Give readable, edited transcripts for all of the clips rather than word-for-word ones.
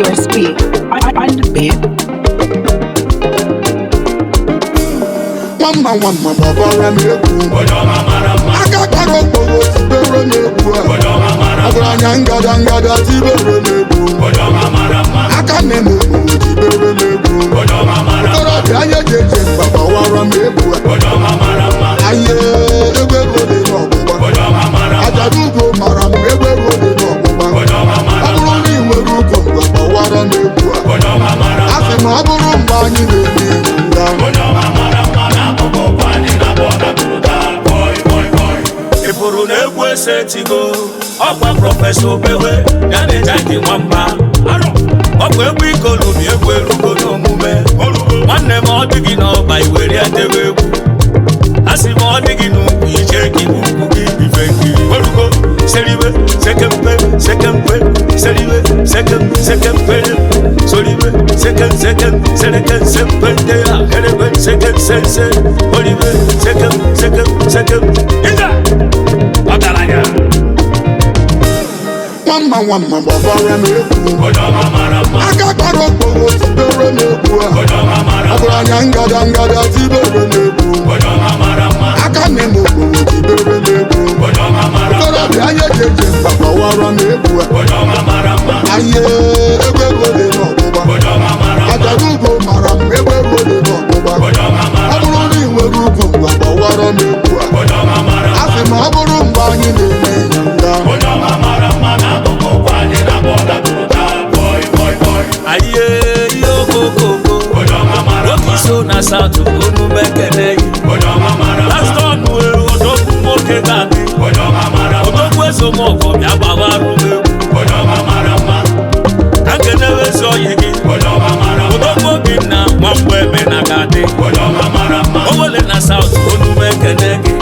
USP. Find the beat. Nwamma babara Egwu. Aka kpara okporo tibere n'Egwu a. Ọgaranya ngada tibere n'Egwu. Aka na-eme okporo tibere n'Egwu. Okorobịa anyị eji mba gbawara Egwu a. Anyị egwu dị n'ọgbụgba. Ajadugo mara m egwu dị n'ọgbụgba. Ọ bụrụ na ị nwere ugo mgbe gbawara Egwu a. A sị na ọ bụrụ mgbe anyị na-eme nga. Ifuru na egwu esetigo ọkwa prọfesọ Obewe ya na Ejyk Nwamba. Ọkwa egwu ikolobi egwu erugo n'omume. Nwanne m ọ dịghị n'ọba iwere ya dewe egwu. Asị m ọ dịghị n'ugwu ije gị ugwu gị ife nkiri. Orugo seriwe sekempe seriwe sekempe soliwe sekem sereken sempente ya herebe sense olive sekem Ida Ọgaranya Nwamma babara Egwu. Aka kpara okporo tibere n'Egwu a. Ọgaranya ngada tibere n'Egwu. Aka na-eme okporo tibere n'Egwu. Okorobịa anyị eji mba gbawara Egwu a. Anyị egwu dị n'ọgbụgba. Ajadugo mara m egwu dị n'ọgbụgba. Ọ bụrụ na ị nwere ugo mgbe gbawara Egwu a. A sị ma ọ bụrụ mgbe anyị na-eme nga. Aye okokoko Oki so na South unu mekene yi. Last time we odogwu nwoke ga-adị. Odogwu ezomọkọ bịa gbawarụ Egwu. Ka nkenewe ezi oyi gị. Odogwu Obinna Nwamma na ga-adị. Owele na South unu mekene gị.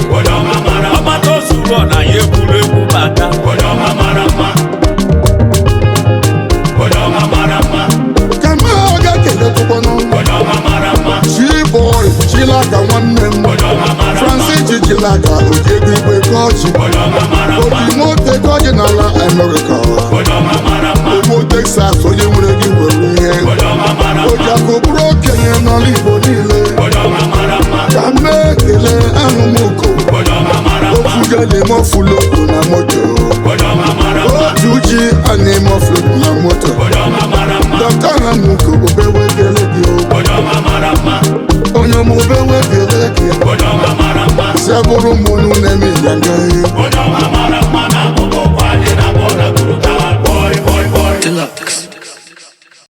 Ọgbata ozugbo na ya egwuregwu bata. Chilaka nwanne m Francis Chilaka ojego igwe kọchi Odimote kọchi n'ala America Ogbo Texas onye nwere gị nwere ihe Ojako bụrụ okenye n'ala Igbo niile Ka mee ekele ahụmụko Ofuga na-eme ọfụloko na moto Otu ji a na-eme ọfụloko na moto Dọkta ahụmụko Obewe kele gị onye Obewe kele gị Sebụrụ mụnụ na-eme ịganga